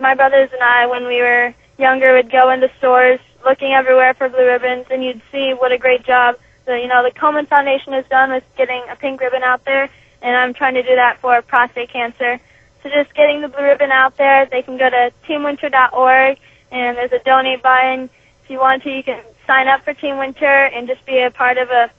My brothers and I, when we were younger, would go into stores looking everywhere for blue ribbons, and you'd see what a great job the Komen Foundation has done with getting a pink ribbon out there. And I'm trying to do that for prostate cancer. So just getting the blue ribbon out there, they can go to teamwinter.org, and there's a donate button. If you want to, you can sign up for Team Winter and just be a part of a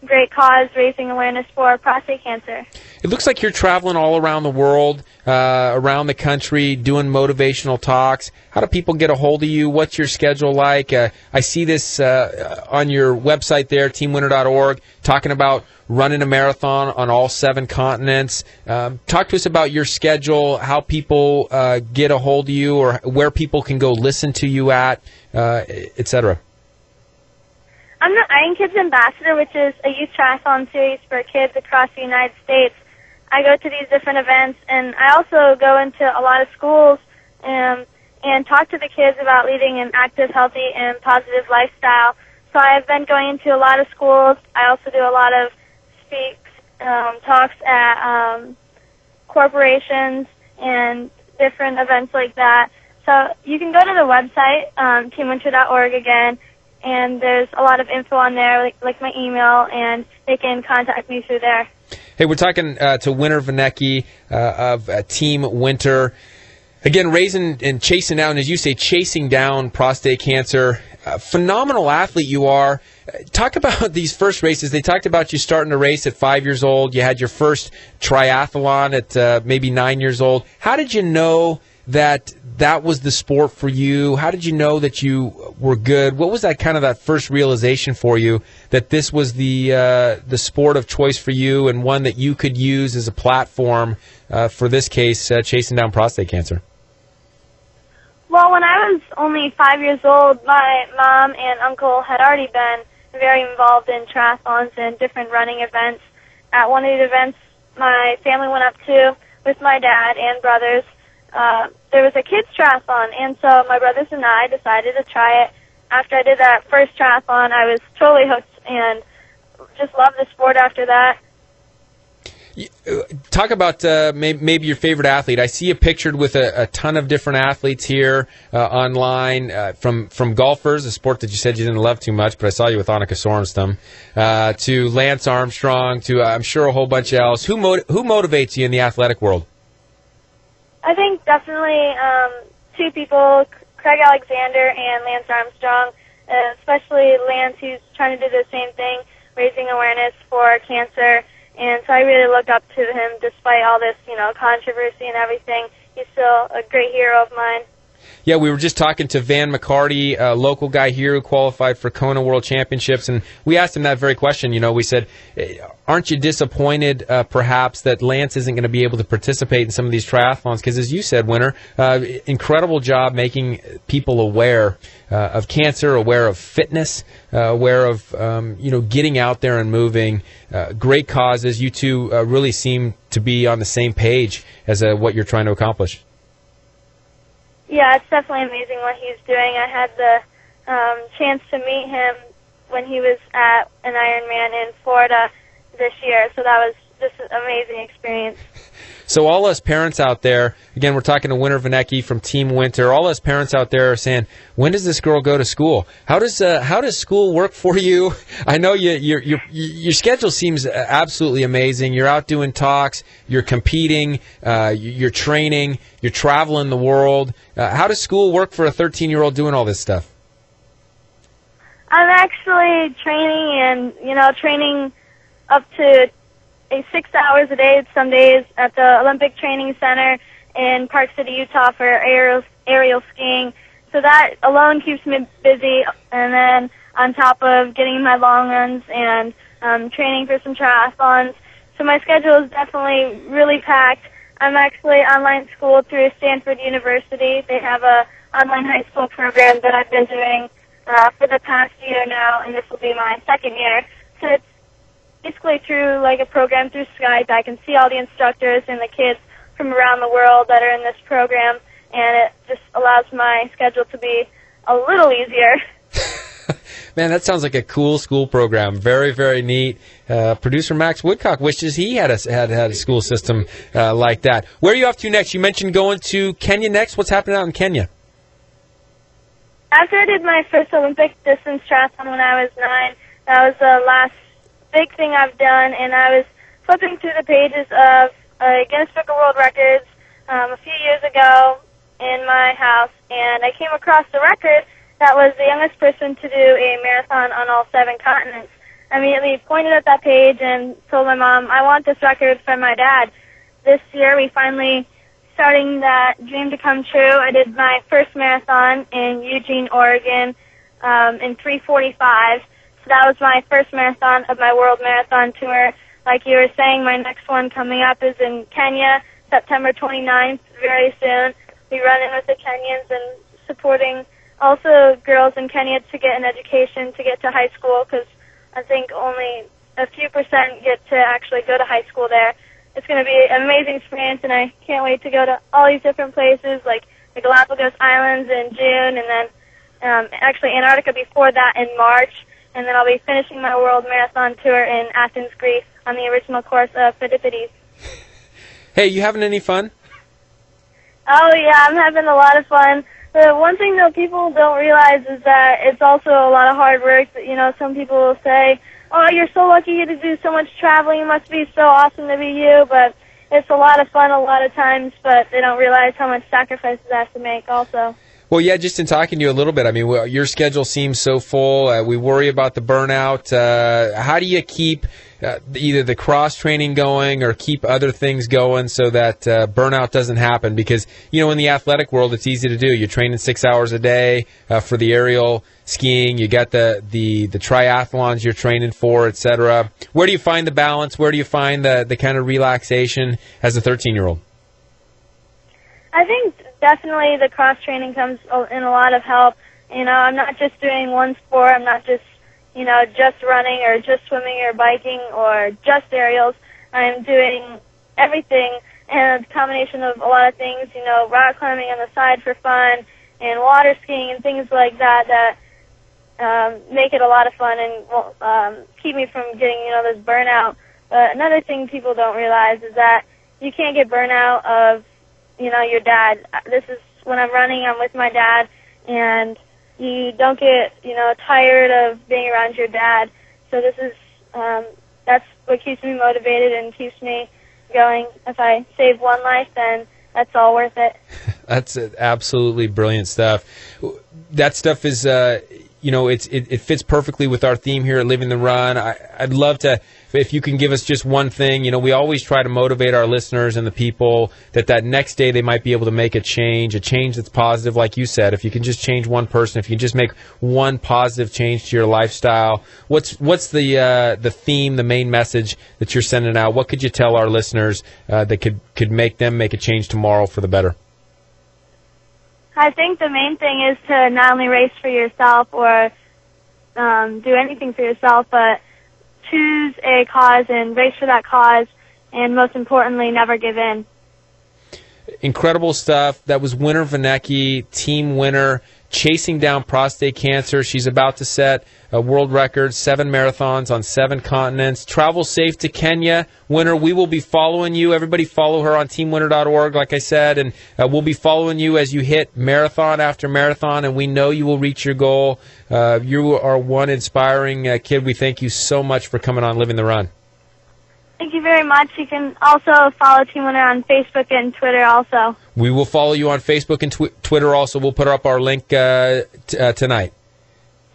great cause raising awareness for prostate cancer. it looks like you're traveling all around the world, around the country, doing motivational talks. How do people get a hold of you? What's your schedule like? I see this on your website there, teamwinter.org, talking about running a marathon on all 7 continents. Talk to us about your schedule, how people get a hold of you, or where people can go listen to you at, etc. I'm the Iron Kids Ambassador, which is a youth triathlon series for kids across the United States. I go to these different events, and I also go into a lot of schools and talk to the kids about leading an active, healthy, and positive lifestyle. So I've been going into a lot of schools. I also do a lot of talks at corporations and different events like that. So you can go to the website, teamwinter.org again, and there's a lot of info on there, like my email, and they can contact me through there. Hey, we're talking to Winter Vernecki of Team Winter. Again, raising and chasing down, as you say, chasing down prostate cancer. Phenomenal athlete you are. Talk about these first races. They talked about you starting to race at 5 years old. You had your first triathlon at maybe 9 years old. How did you know that was the sport for you? How did you know that you were good? What was that kind of that first realization for you that this was the sport of choice for you and one that you could use as a platform for this case, chasing down prostate cancer? Well, when I was only 5 years old, my mom and uncle had already been very involved in triathlons and different running events. At one of the events my family went up to with my dad and brothers, there was a kids triathlon, and so my brothers and I decided to try it. After I did that first triathlon, I was totally hooked and just loved the sport after that. Talk about maybe your favorite athlete. I see you pictured with a ton of different athletes here online, from golfers, a sport that you said you didn't love too much, but I saw you with Annika Sorenstam, to Lance Armstrong, to I'm sure a whole bunch of else. Who motivates you in the athletic world? I think definitely 2 people, Craig Alexander and Lance Armstrong, especially Lance, who's trying to do the same thing, raising awareness for cancer. And so I really look up to him despite all this, controversy and everything. He's still a great hero of mine. Yeah, we were just talking to Van McCarty, a local guy here who qualified for Kona World Championships, and we asked him that very question. We said, aren't you disappointed perhaps that Lance isn't going to be able to participate in some of these triathlons? Because as you said, Winter, incredible job making people aware of cancer, aware of fitness, aware of getting out there and moving. Great causes. You two really seem to be on the same page as what you're trying to accomplish. Yeah, it's definitely amazing what he's doing. I had the chance to meet him when he was at an Ironman in Florida this year, so that was just an amazing experience. So all us parents out there, again, we're talking to Winter Vernecki from Team Winter. All us parents out there are saying, when does this girl go to school? How does school work for you? I know your schedule seems absolutely amazing. You're out doing talks, you're competing, you're training, you're traveling the world. How does school work for a 13-year-old doing all this stuff? I'm actually training training up to 6 hours a day some days at the Olympic Training Center in Park City, Utah for aerial skiing. So that alone keeps me busy, and then on top of getting my long runs and training for some triathlons. So my schedule is definitely really packed. I'm actually online school through Stanford University. They have a online high school program that I've been doing for the past year now, and this will be my 2nd year. So it's basically through a program through Skype. I can see all the instructors and the kids from around the world that are in this program, and it just allows my schedule to be a little easier. Man, that sounds like a cool school program. Very, very neat. Producer Max Woodcock wishes he had a school system like that. Where are you off to next? You mentioned going to Kenya next. What's happening out in Kenya? After I did my first Olympic distance triathlon when I was 9, that was the last big thing I've done, and I was flipping through the pages of Guinness Book of World Records a few years ago in my house, and I came across the record that was the youngest person to do a marathon on all 7 continents. I immediately pointed at that page and told my mom, I want this record for my dad. This year we finally starting that dream to come true. I did my first marathon in Eugene, Oregon, in 3:45. So that was my first marathon of my World Marathon Tour. Like you were saying, my next one coming up is in Kenya, September 29th, very soon. We run in with the Kenyans and supporting also girls in Kenya to get an education, to get to high school, because I think only a few percent get to actually go to high school there. It's going to be an amazing experience, and I can't wait to go to all these different places, like the Galapagos Islands in June, and then actually Antarctica before that in March, and then I'll be finishing my World Marathon Tour in Athens, Greece, on the original course of Phidippides. Hey, you having any fun? Oh, yeah, I'm having a lot of fun. The one thing that people don't realize is that it's also a lot of hard work. You know, some people will say, oh, you're so lucky to do so much traveling. It must be so awesome to be you. But it's a lot of fun a lot of times, but they don't realize how much sacrifices I have to make also. Well, yeah, just in talking to you a little bit, I mean, your schedule seems so full. We worry about the burnout. How do you keep either the cross-training going or keep other things going so that burnout doesn't happen? Because, you know, in the athletic world, it's easy to do. You're training 6 hours a day for the aerial skiing. You got the triathlons you're training for, et cetera. Where do you find the balance? Where do you find the kind of relaxation as a 13-year-old? I think definitely the cross-training comes in a lot of help. You know, I'm not just doing one sport. I'm not just, you know, just running or just swimming or biking or just aerials. I'm doing everything, and it's a combination of a lot of things, you know, rock climbing on the side for fun and water skiing and things like that make it a lot of fun and keep me from getting, you know, this burnout. But another thing people don't realize is that you can't get burnout of, you know, your dad. This is when I'm running, I'm with my dad, and you don't get, you know, tired of being around your dad. So this is, that's what keeps me motivated and keeps me going. If I save one life, then that's all worth it. That's absolutely brilliant stuff. That stuff is, you know, it fits perfectly with our theme here at Living the Run. I'd love to, if you can give us just one thing. You know, we always try to motivate our listeners and the people that next day they might be able to make a change that's positive, like you said. If you can just change one person, if you can just make one positive change to your lifestyle, what's the theme, the main message that you're sending out? What could you tell our listeners that could make them make a change tomorrow for the better? I think the main thing is to not only race for yourself or do anything for yourself, but choose a cause and race for that cause, and most importantly, never give in. Incredible stuff. That was Winner Vannecke, team winner, chasing down prostate cancer. She's about to set a world record, 7 marathons on 7 continents. Travel safe to Kenya. Winner, we will be following you. Everybody follow her on teamwinner.org, like I said, and we'll be following you as you hit marathon after marathon, and we know you will reach your goal. You are one inspiring kid. We thank you so much for coming on Living the Run. Thank you very much. You can also follow Team Winner on Facebook and Twitter also. We will follow you on Facebook and Twitter also. We'll put up our link tonight.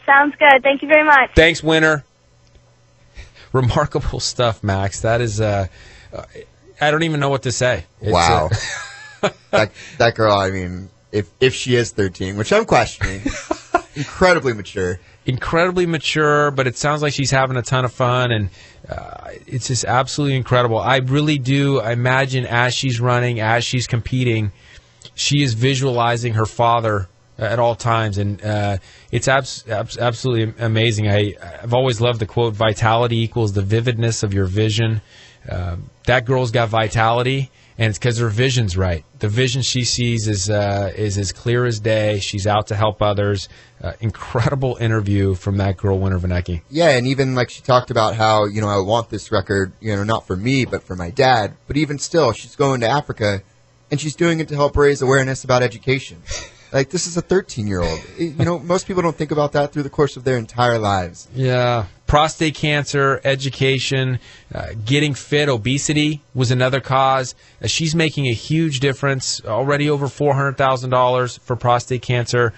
Sounds good. Thank you very much. Thanks, Winner. Remarkable stuff, Max. That is, I don't even know what to say. Wow. That girl, I mean, if she is 13, which I'm questioning, incredibly mature. Incredibly mature, but it sounds like she's having a ton of fun, and it's just absolutely incredible. I really do imagine as she's running, as she's competing, she is visualizing her father at all times, and it's absolutely amazing. I've always loved the quote, vitality equals the vividness of your vision. That girl's got vitality, and it's because her vision's right. The vision she sees is as clear as day. She's out to help others. Incredible interview from that girl, Winner Vannecke. Yeah, and even like she talked about how, you know, I want this record, you know, not for me, but for my dad. But even still, she's going to Africa, and she's doing it to help raise awareness about education. Like, this is a 13-year-old. You know, most people don't think about that through the course of their entire lives. Yeah. prostate cancer, education, getting fit, obesity was another cause. She's making a huge difference, already over $400,000 for prostate cancer.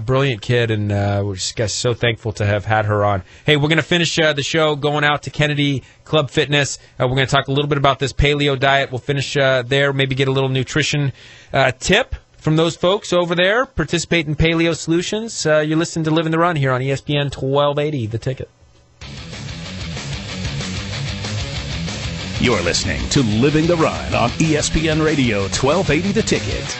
Brilliant kid, and we're just so thankful to have had her on. Hey, we're going to finish the show going out to Kennedy Club Fitness. We're going to talk a little bit about this paleo diet. We'll finish there, maybe get a little nutrition tip from those folks over there. Participate in Paleo Solutions. You're listening to Living the Run here on ESPN 1280, The Ticket. You're listening to Living the Run on ESPN Radio 1280 The Ticket.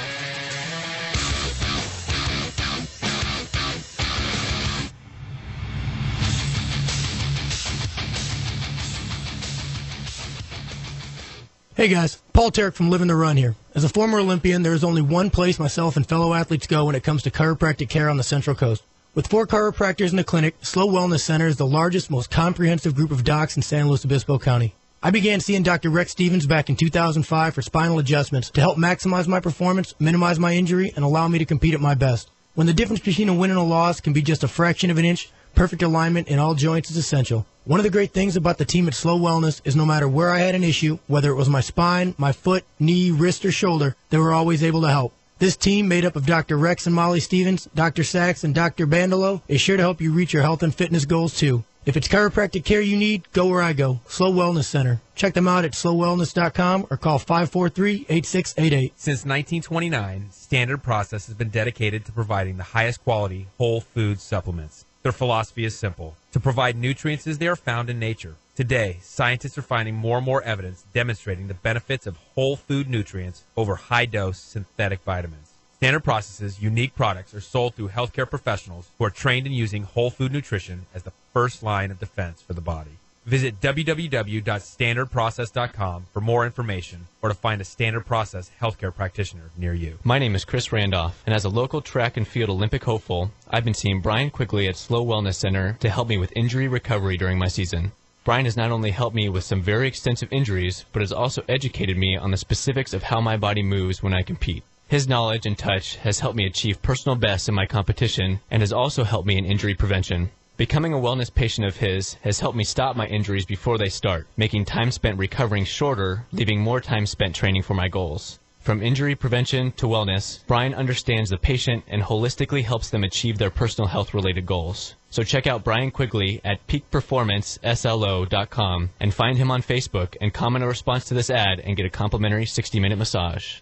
Hey guys, Paul Tarek from Living the Run here. As a former Olympian, there is only one place myself and fellow athletes go when it comes to chiropractic care on the Central Coast. With 4 chiropractors in the clinic, Slow Wellness Center is the largest, most comprehensive group of docs in San Luis Obispo County. I began seeing Dr. Rex Stevens back in 2005 for spinal adjustments to help maximize my performance, minimize my injury, and allow me to compete at my best. When the difference between a win and a loss can be just a fraction of an inch, perfect alignment in all joints is essential. One of the great things about the team at Slow Wellness is no matter where I had an issue, whether it was my spine, my foot, knee, wrist, or shoulder, they were always able to help. This team, made up of Dr. Rex and Molly Stevens, Dr. Sachs, and Dr. Bandolo, is sure to help you reach your health and fitness goals too. If it's chiropractic care you need, go where I go, Slow Wellness Center. Check them out at slowwellness.com or call 543-8688. Since 1929, Standard Process has been dedicated to providing the highest quality whole food supplements. Their philosophy is simple: to provide nutrients as they are found in nature. Today, scientists are finding more and more evidence demonstrating the benefits of whole food nutrients over high-dose synthetic vitamins. Standard Process's unique products are sold through healthcare professionals who are trained in using whole food nutrition as the first line of defense for the body. Visit www.standardprocess.com for more information or to find a Standard Process healthcare practitioner near you. My name is Chris Randolph, and as a local track and field Olympic hopeful, I've been seeing Brian Quigley at Slow Wellness Center to help me with injury recovery during my season. Brian has not only helped me with some very extensive injuries, but has also educated me on the specifics of how my body moves when I compete. His knowledge and touch has helped me achieve personal best in my competition and has also helped me in injury prevention. Becoming a wellness patient of his has helped me stop my injuries before they start, making time spent recovering shorter, leaving more time spent training for my goals. From injury prevention to wellness, Brian understands the patient and holistically helps them achieve their personal health-related goals. So check out Brian Quigley at peakperformanceslo.com and find him on Facebook and comment a response to this ad and get a complimentary 60-minute massage.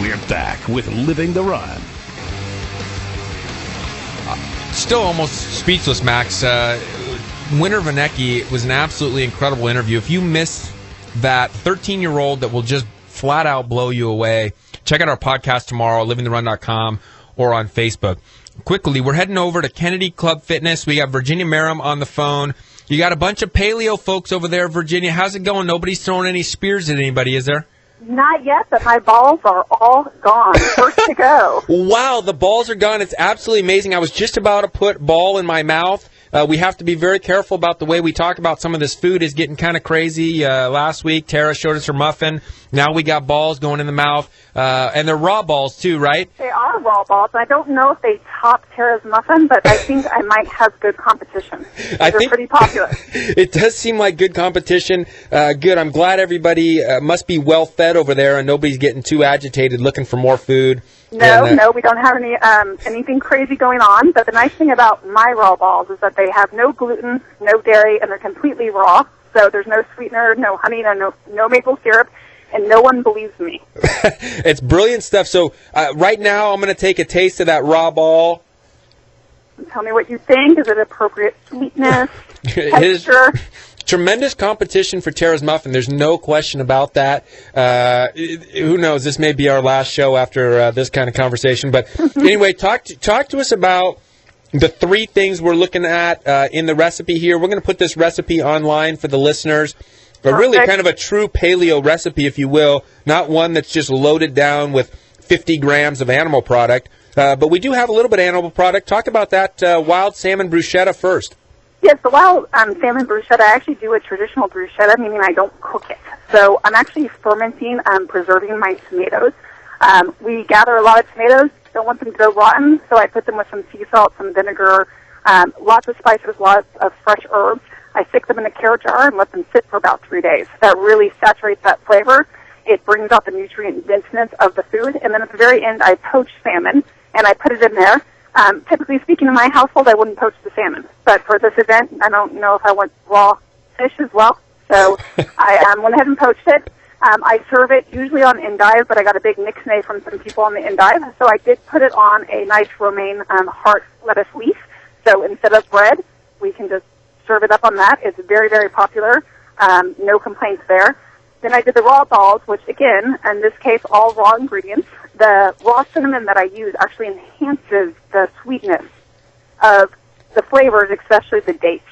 We're back with Living the Run. Still almost speechless, Max. Winter Vanecki was an absolutely incredible interview. If you missed that 13-year-old that will just flat out blow you away, check out our podcast tomorrow, livingtherun.com or on Facebook. Quickly, we're heading over to Kennedy Club Fitness. We got Virginia Merrim on the phone. You got a bunch of paleo folks over there, Virginia. How's it going? Nobody's throwing any spears at anybody, is there? Not yet, but my balls are all gone. First to go. Wow, the balls are gone. It's absolutely amazing. I was just about to put ball in my mouth. We have to be very careful about the way we talk about some of this food. Is getting kind of crazy. Last week, Tara showed us her muffin. Now we got balls going in the mouth. And they're raw balls, too, right? They are raw balls. I don't know if they top Tara's muffin, but I think I might have good competition. They're pretty popular. It does seem like good competition. Good. I'm glad everybody must be well fed over there and nobody's getting too agitated looking for more food. No, we don't have anything crazy going on. But the nice thing about my raw balls is that they have no gluten, no dairy, and they're completely raw. So there's no sweetener, no honey, no maple syrup, and no one believes me. It's brilliant stuff. So right now I'm going to take a taste of that raw ball. Tell me what you think. Is it appropriate sweetness, texture? Tremendous competition for Tara's muffin. There's no question about that. Who knows? This may be our last show after this kind of conversation. But anyway, talk to us about the 3 things we're looking at in the recipe here. We're going to put this recipe online for the listeners. But really kind of a true paleo recipe, if you will, not one that's just loaded down with 50 grams of animal product. But we do have a little bit of animal product. Talk about that wild salmon bruschetta first. Yes, the wild salmon bruschetta, I actually do a traditional bruschetta, meaning I don't cook it. So I'm actually fermenting, preserving my tomatoes. We gather a lot of tomatoes, don't want them to go rotten, so I put them with some sea salt, some vinegar, lots of spices, lots of fresh herbs. I stick them in a carrot jar and let them sit for about 3 days. That really saturates that flavor. It brings out the nutrient denseness of the food. And then at the very end, I poach salmon, and I put it in there. Typically speaking, in my household, I wouldn't poach the salmon. But for this event, I don't know if I want raw fish as well. So I went ahead and poached it. I serve it usually on endive, but I got a big nixnay from some people on the endive. So I did put it on a nice romaine heart lettuce leaf. So instead of bread, we can just serve it up on that. It's very, very popular. No complaints there. Then I did the raw balls, which again, in this case, all raw ingredients. The raw cinnamon that I use actually enhances the sweetness of the flavors, especially the dates.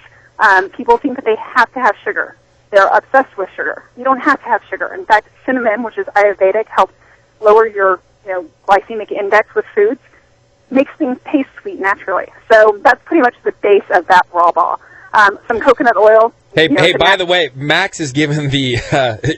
People think that they have to have sugar. They're obsessed with sugar. You don't have to have sugar. In fact, cinnamon, which is Ayurvedic, helps lower your glycemic index with foods, makes things taste sweet naturally. So that's pretty much the base of that raw ball. Some coconut oil. Hey, by the way, Max is giving the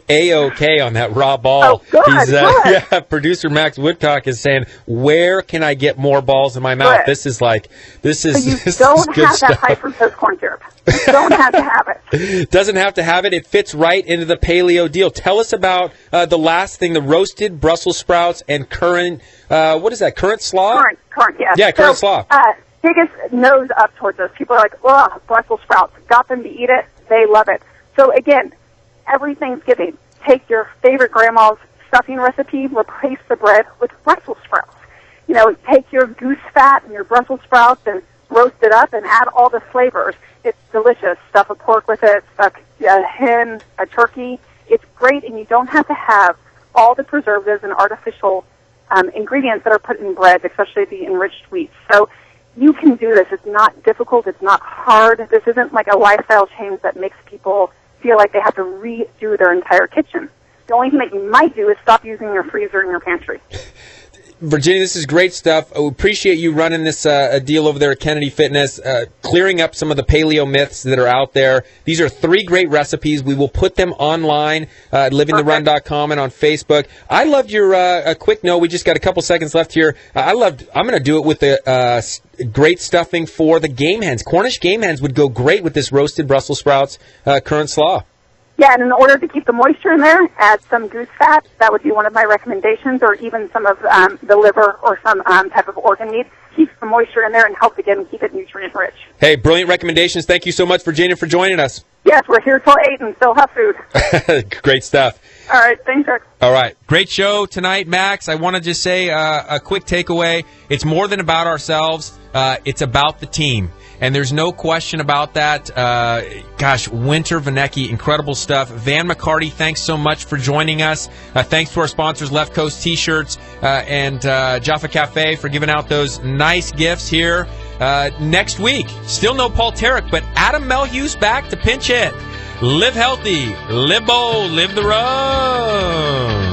A-OK on that raw ball. Oh, good, He's, good. Yeah, producer Max Woodcock is saying, where can I get more balls in my mouth? Good. This is So you this don't is good have that stuff. high fructose corn syrup. You don't have to have it. Doesn't have to have it. It fits right into the paleo deal. Tell us about the last thing, the roasted Brussels sprouts and currant, what is that, currant slaw? Current, yes. Yeah, currant slaw. Biggest nose up towards us. People are like, oh, Brussels sprouts. Got them to eat it. They love it. So again, every Thanksgiving, take your favorite grandma's stuffing recipe, replace the bread with Brussels sprouts. Take your goose fat and your Brussels sprouts and roast it up and add all the flavors. It's delicious. Stuff a pork with it, stuff a hen, a turkey. It's great, and you don't have to have all the preservatives and artificial ingredients that are put in bread, especially the enriched wheat. So you can do this. It's not difficult. It's not hard. This isn't like a lifestyle change that makes people feel like they have to redo their entire kitchen. The only thing that you might do is stop using your freezer in your pantry. Virginia, this is great stuff. We appreciate you running this deal over there at Kennedy Fitness, clearing up some of the paleo myths that are out there. These are 3 great recipes. We will put them online at livingtherun.com and on Facebook. I loved your a quick note. We just got a couple seconds left here. I'm going to do it with the great stuffing for the game hens. Cornish game hens would go great with this roasted Brussels sprouts currant slaw. Yeah, and in order to keep the moisture in there, add some goose fat. That would be one of my recommendations, or even some of the liver or some type of organ meat. Keep the moisture in there and help, again, keep it nutrient-rich. Hey, brilliant recommendations. Thank you so much, Virginia, for joining us. Yes, we're here till 8 and still have food. Great stuff. All right, thanks, Rick. All right. Great show tonight, Max. I want to just say a quick takeaway. It's more than about ourselves. It's about the team. And there's no question about that. Winter Vanecki, incredible stuff. Van McCarty, thanks so much for joining us. Thanks to our sponsors, Left Coast T-shirts and Jaffa Cafe for giving out those nice gifts here. Next week, still no Paul Tarek, but Adam Melhuse back to pinch hit. Live healthy, live bold, live the run.